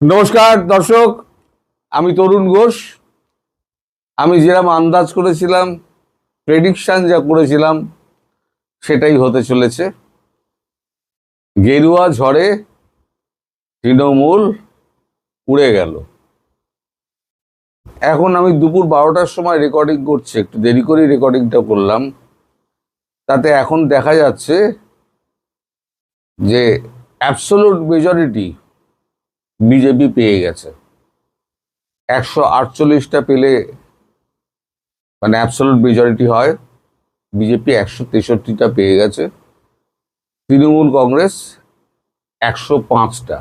নমস্কার দর্শক, আমি তরুণ ঘোষ। আমি যেরকম আন্দাজ করেছিলাম, প্রেডিকশন যা করেছিলাম সেটাই হতে চলেছে। গেরুয়া ঝড়ে তৃণমূল উড়ে গেল। এখন আমি দুপুর 12টার সময় রেকর্ডিং করছি, একটু দেরি করেই রেকর্ডিংটা করলাম। তাতে এখন দেখা যাচ্ছে যে অ্যাবসোলুট মেজরিটি বিজেপি পেয়ে গেছে। 148টা পেলে মানে অ্যাবসোলুট মেজরিটি হয়। বিজেপি 163টা পেয়ে গেছে, তৃণমূল কংগ্রেস 105টা।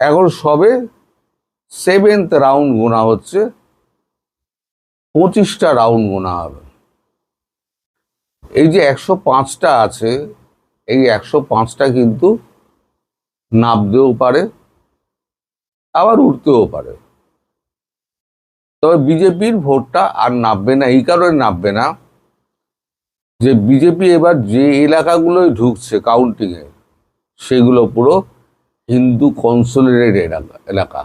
এখন সবে 7th রাউন্ড গোনা হচ্ছে, 25টা রাউন্ড গোনা হবে। এই যে 105টা আছে, এই 105টা কিন্তু নামতেও পারে, আবার উঠতেও পারে। তবে বিজেপির ভোটটা আর নামবে না। এই কারণে নামবে না যে বিজেপি এবার যে এলাকাগুলোই ঢুকছে কাউন্টিংয়ে, সেগুলো পুরো হিন্দু কনসোলিডেটেড এলাকা।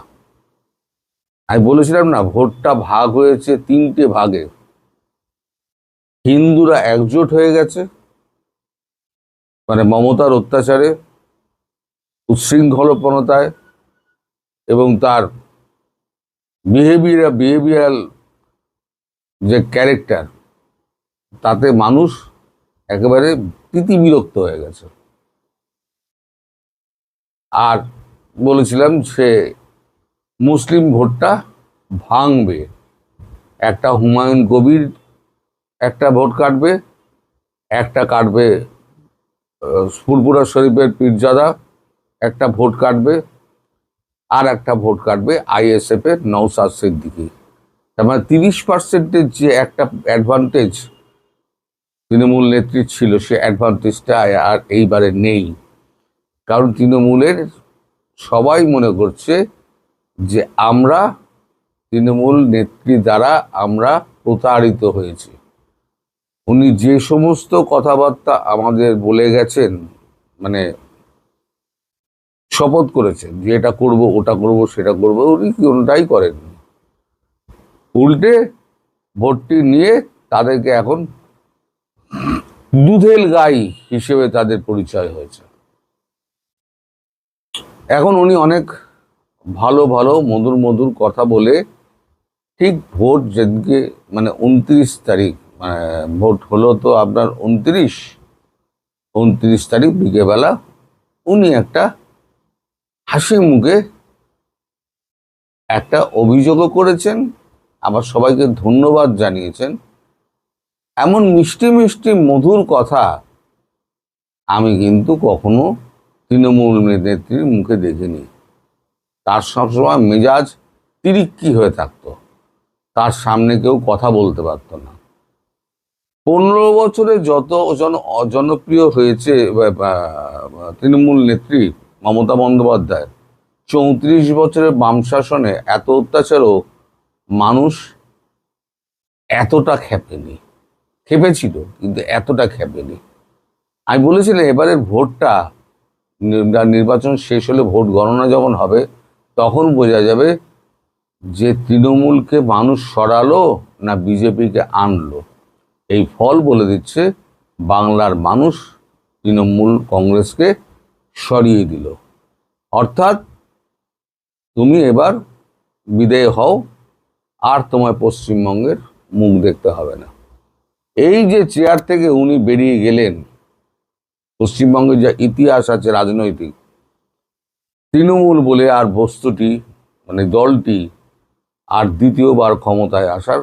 আমি বলেছিলাম না, ভোটটা ভাগ হয়েছে 3টে ভাগে। হিন্দুরা একজোট হয়ে গেছে, মানে মমতার অত্যাচারে, উচ্ছৃঙ্খলপনতায় এবং তার বিহেভিয়ারাল যে ক্যারেক্টার, তাতে মানুষ একেবারে বিরক্ত হয়ে গেছে। আর বলেছিলাম সে মুসলিম ভোটটা ভাঙবে। একটা হুমায়ুন কবির একটা ভোট কাটবে, একটা কাটবে ফুরফুরা শরীফের পীরজাদা একটা ভোট কাটবে, আর একটা ভোট কাটবে আইএসএফ এর নওশাদ সিদ্দিকী। তার মানে 30%-এর যে একটা অ্যাডভান্টেজ তৃণমূল নেত্রীর ছিল, সে অ্যাডভান্টেজটা আর এইবারে নেই। কারণ তৃণমূলের সবাই মনে করছে যে আমরা তৃণমূল নেত্রী দ্বারা আমরা প্রতারিত হয়েছি। উনি যে সমস্ত কথাবার্তা আমাদের বলে গেছেন, মানে শপথ করেছেন যে এটা করব, ওটা করব, সেটা করব, উনি কোনটাই করেননি। উল্টে ভোটটি নিয়ে তাদেরকে এখন দুধেল গাই হিসেবে তাদের পরিচয় হয়েছে। এখন উনি অনেক ভালো ভালো মধুর মধুর কথা বলে ঠিক ভোট যেদিকে মানে 29 তারিখ, মানে ভোট হলো তো আপনার 29 তারিখ বিকেলবেলা উনি একটা হাসি মুখে একটা অভিযোগও করেছেন, আবার সবাইকে ধন্যবাদ জানিয়েছেন। এমন মিষ্টি মিষ্টি মধুর কথা আমি কিন্তু কখনো তৃণমূল নেত্রীর মুখে দেখিনি। তার সবসময় মেজাজ তিরিক্কি হয়ে থাকতো, তার সামনে কেউ কথা বলতে পারত না। 15 বছরে যত জনপ্রিয় হয়েছে তৃণমূল নেত্রী মমতা বন্দ্যোপাধ্যায়, 34 বছরের বাম শাসনে এত অত্যাচারও মানুষ এতটা খেপেছিল, কিন্তু এতটা খেপেনি। আমি বলেছিলাম এবারের ভোটটা, নির্বাচন শেষ হলে ভোট গণনা যখন হবে, তখন বোঝা যাবে যে তৃণমূলকে মানুষ সরালো না বিজেপিকে আনলো। এই ফল বলে দিচ্ছে বাংলার মানুষ তৃণমূল কংগ্রেসকে সরিয়ে দিল। অর্থাৎ তুমি এবার বিদেয় হও, আর তোমায় পশ্চিমবঙ্গের মুখ দেখতে হবে না। এই যে চেয়ার থেকে উনি বেরিয়ে গেলেন, পশ্চিমবঙ্গের যা ইতিহাস আছে রাজনৈতিক, তৃণমূল বলে আর বস্তুটি মানে দলটি আর দ্বিতীয়বার ক্ষমতায় আসার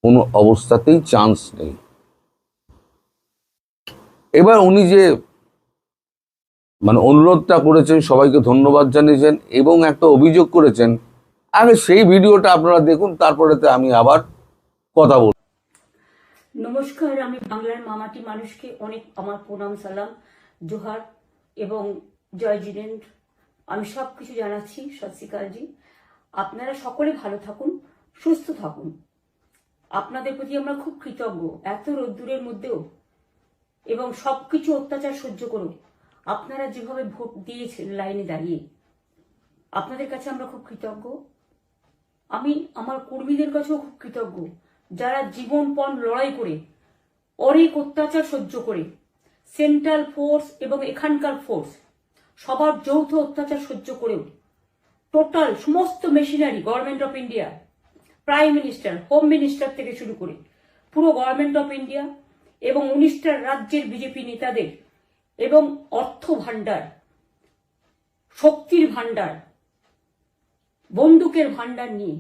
কোনো অবস্থাতেই চান্স নেই। এবার উনি যে মানে অনুরোধটা করেছেন, সবাইকে ধন্যবাদ জানিয়েছেন এবং একটা অভিযোগ করেছেন, আগে সেই ভিডিওটা আপনারা দেখুন, তারপরেতে আমি আবার কথা বলব। নমস্কার, আমি বাংলার মামাটি মানুষকে অনেক আমার প্রণাম, সালাম, জোহার এবং জয় জিনেন্দ্র। আমি সব কিছু জানাচ্ছি। সত শ্রী আকাল জি। আপনারা সকলে ভালো থাকুন, সুস্থ থাকুন। আপনাদের প্রতি আমরা খুব কৃতজ্ঞ। এত রোদ্দুরের মধ্যেও এবং সবকিছু অত্যাচার সহ্য করুন আপনারা যেভাবে ভোট দিয়েছেন লাইনে দাঁড়িয়ে, আপনাদের কাছে আমরা খুব কৃতজ্ঞ। আমি আমার কর্মীদের কাছেও খুব কৃতজ্ঞ, যারা জীবনপণ লড়াই করে অনেক অত্যাচার সহ্য করে সেন্ট্রাল ফোর্স এবং এখানকার ফোর্স সবার যৌথ অত্যাচার সহ্য করেও টোটাল সমস্ত machinery government of India, prime minister, home minister থেকে শুরু করে পুরো গভর্নমেন্ট অফ ইন্ডিয়া এবং 19টা রাজ্যের বিজেপি নেতাদের এবং অর্থ ভাণ্ডার, শক্তির ভাণ্ডার, বন্দুকের ভাণ্ডার নিয়ে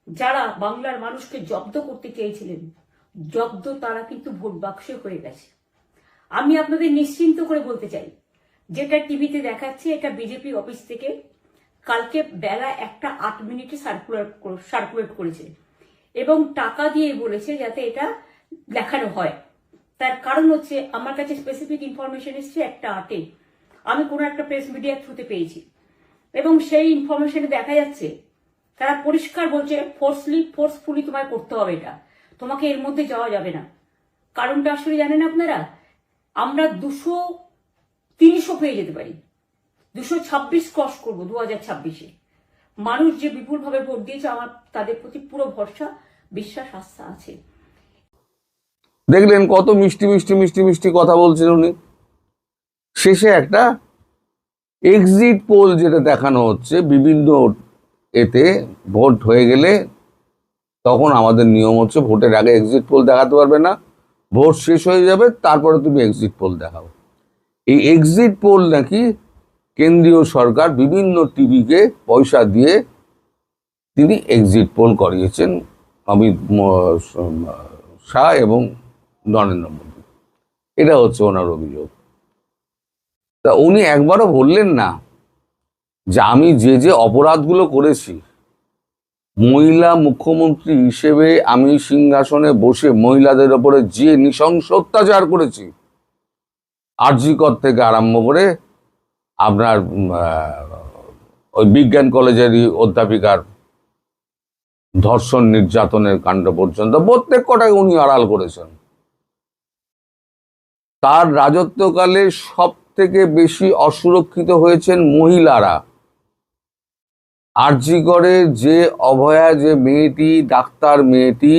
যারা বাংলার মানুষকে জব্দ করতে চেয়েছিলেন, জব্দ তারা কিন্তু ভোট বাক্সে হয়ে গেছে। আমি আপনাদের নিশ্চিন্ত করে বলতে চাই, যেটা টিভিতে দেখাচ্ছে এটা বিজেপি অফিস থেকে কালকে বেলা 1:08 সার্কুলেট করেছে এবং টাকা দিয়ে বলেছে যাতে এটা দেখানো হয়। তার কারণ হচ্ছে আমার কাছে স্পেসিফিক ইনফরমেশন এসছে 1:08 আমি কোনো একটা প্রেস মিডিয়ার থ্রুতে পেয়েছি এবং সেই ইনফরমেশনে দেখা যাচ্ছে তারা পরিষ্কার বলছে ফোর্সফুলি তোমায় করতে হবে, এটা তোমাকে এর মধ্যে যাওয়া যাবে না। কারণটা আসলে জানেন আপনারা, আমরা 200-300 পেয়ে যেতে পারি, 226 ক্রস করবো 2026-এ। মানুষ যে বিপুলভাবে ভোট দিয়েছে, আমার তাদের প্রতি পুরো ভরসা, বিশ্বাস, আস্থা আছে। দেখলেন কত মিষ্টি মিষ্টি মিষ্টি মিষ্টি কথা বলছেন উনি। শেষে একটা এক্সিট পোল যেটা দেখানো হচ্ছে বিভিন্ন এতে, ভোট হয়ে গেলে তখন আমাদের নিয়ম হচ্ছে ভোটের আগে এক্সিট পোল দেখাতে পারবে না, ভোট শেষ হয়ে যাবে তারপরে তুমি এক্সিট পোল দেখাও। এই এক্সিট পোল নাকি কেন্দ্রীয় সরকার বিভিন্ন টিভিকে পয়সা দিয়ে তিনি এক্সিট পোল করিয়েছেন অমিত শাহ এবং নরেন্দ্র মোদী। এটা হচ্ছে ওনার অভিযোগ। তা উনি একবারও বললেন না যে আমি যে যে অপরাধগুলো করেছি, মহিলা মুখ্যমন্ত্রী হিসেবে আমি সিংহাসনে বসে মহিলাদের ওপরে যে নৃশংস অত্যাচার করেছি, আরজি কর থেকে আরম্ভ করে আপনার ওই বিজ্ঞান কলেজেরই অধ্যাপিকার ধর্ষণ নির্যাতনের কাণ্ড পর্যন্ত প্রত্যেক কটাই উনি আড়াল করেছেন। তার রাজত্বকালে সব থেকে বেশি অসুরক্ষিত হয়েছেন মহিলারা। আরজি করে যে অভয়া, যে মেয়েটি, ডাক্তার মেয়েটি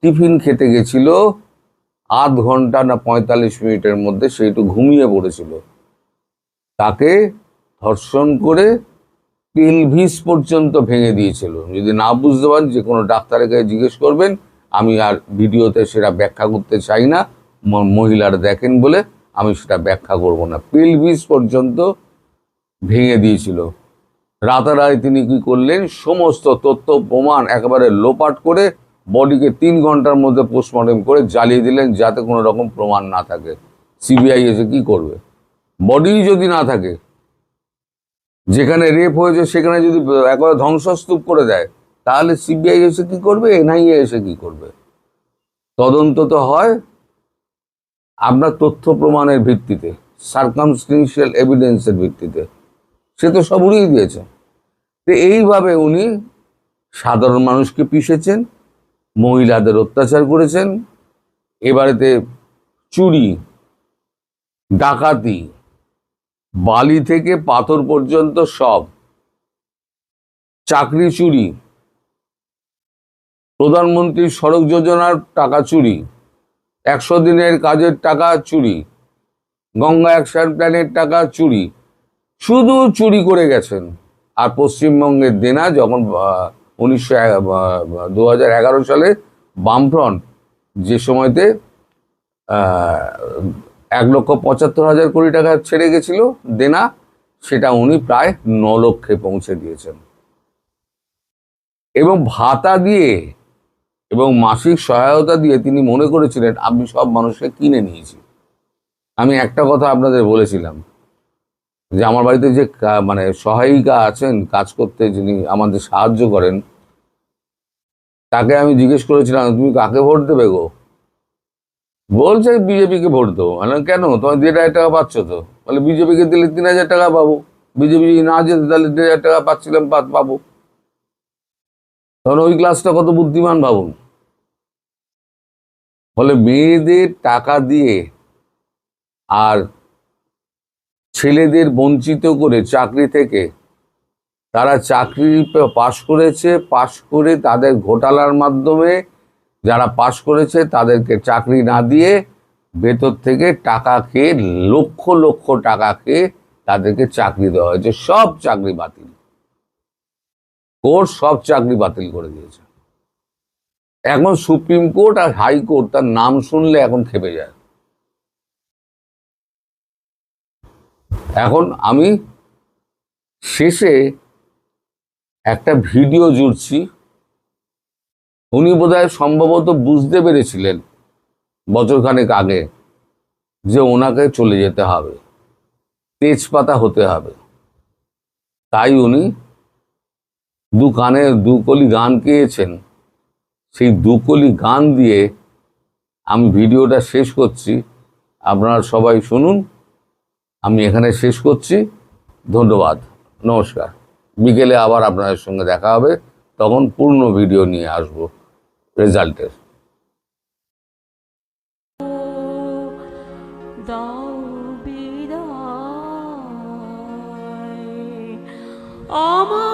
টিফিন খেতে গেছিল, 8 ঘন্টা না 45 মিনিটের মধ্যে সে একটু ঘুমিয়ে পড়েছিল, তাকে ধর্ষণ করে পেলভিস পর্যন্ত ভেঙে দিয়েছিল। যদি না বুঝতে পারেন যে কোনো ডাক্তারের কাছে জিজ্ঞেস করবেন, আমি আর ভিডিওতে সেটা ব্যাখ্যা করতে চাই না, মহিলারা দেখেন বলে আমি সেটা ব্যাখ্যা করব না। পেলভিস পর্যন্ত ভেঙে দিয়েছিল। রাতারাতি তিনি কি করলেন, সমস্ত তথ্য প্রমাণ একেবারে লোপাট করে বডিকে 3 ঘন্টার মধ্যে পোস্টমর্টম করে জ্বালিয়ে দিলেন, যাতে কোনো রকম প্রমাণ না থাকে। সিবিআই এসে কি করবে? বডি যদি না থাকে, যেখানে রেপ হয়েছে সেখানে যদি একবারে ধ্বংসস্তূপ করে দেয়, তাহলে সিবিআই এসে কি করবে, এনআইএ এসে কি করবে? তদন্ত তো হয় আপনার তথ্য প্রমাণের ভিত্তিতে, সার্কামস্টেন্সিয়াল এভিডেন্সের ভিত্তিতে। সে তো সব উড়িয়ে দিয়েছে। তো এইভাবে উনি সাধারণ মানুষকে পিষেছেন, মহিলাদের অত্যাচার করেছেন। এবারেতে চুরি, ডাকাতি, বালি থেকে পাথর পর্যন্ত সব, চাকরি চুরি, প্রধানমন্ত্রী সড়ক যোজনার টাকা চুরি, 100 দিনের কাজের টাকা চুরি, গঙ্গা অ্যাকশন প্ল্যানের টাকা চুরি, শুধু চুরি করে গেছেন। আর পশ্চিমবঙ্গের দেনা যখন 2011 সালে বামফ্রন্ট যে সময়তে 1,75,000 কোটি টাকা ছেড়ে গেছিল দেনা, সেটা উনি প্রায় 9 লক্ষে পৌঁছে দিয়েছেন। এবং ভাতা দিয়ে এবং মাসিক সহায়তা দিয়ে তিনি মনে করেছিলেন আমি সব মানুষকে কিনে নিয়েছি। আমি একটা কথা আপনাদের বলেছিলাম যে আমার বাড়িতে যে মানে সহায়িকা আছেন কাজ করতে, যিনি আমাদের সাহায্য করেন, তাকে আমি জিজ্ঞেস করেছিলাম তুমি কাকে ভোট দেবে গো? বলছে বিজেপিকে ভোট দেবো। মানে কেন, তোমার 1,500 টাকা পাচ্ছ তো? বলে বিজেপিকে দিলে 3,000 টাকা পাবো, বিজেপি যদি না যেতে তাহলে 1,500 টাকা পাচ্ছিলাম পাবো। তখন ওই ক্লাসটা কত বুদ্ধিমান ভাবুন। ফলে মেয়েদের টাকা দিয়ে আর ছেলেদের বঞ্চিত করে চাকরি থেকে তারা চাকরি পাশ করেছে, পাশ করে তাদের ঘোটালার মাধ্যমে যারা পাশ করেছে তাদেরকে চাকরি না দিয়ে ভেতর থেকে টাকা খেয়ে, লক্ষ লক্ষ টাকা খেয়ে তাদেরকে চাকরি দেওয়া হয়েছে। সব চাকরি বাতিল, কোর্ট সব চাকরি বাতিল করে দিয়েছে। এখন সুপ্রিম কোর্ট আর হাইকোর্ট তার নাম শুনলে এখন খেপে যায়। এখন আমি শেষে একটা ভিডিও জুড়ছি। উনি বোধহয় সম্ভবত বুঝতে পেরেছিলেন বছরখানেক আগে যে ওনাকে চলে যেতে হবে, তেজপাতা হতে হবে, তাই উনি দু কানে দু কলি গান গেয়েছেন। সেই দু কলি গান দিয়ে আমি ভিডিওটা শেষ করছি, আপনারা সবাই শুনুন। আমি এখানে শেষ করছি। ধন্যবাদ, নমস্কার। বিকেলে আবার আপনাদের সঙ্গে দেখা হবে, তখন পূর্ণ ভিডিও নিয়ে আসবো রেজাল্টের। দাও বিদায় আমার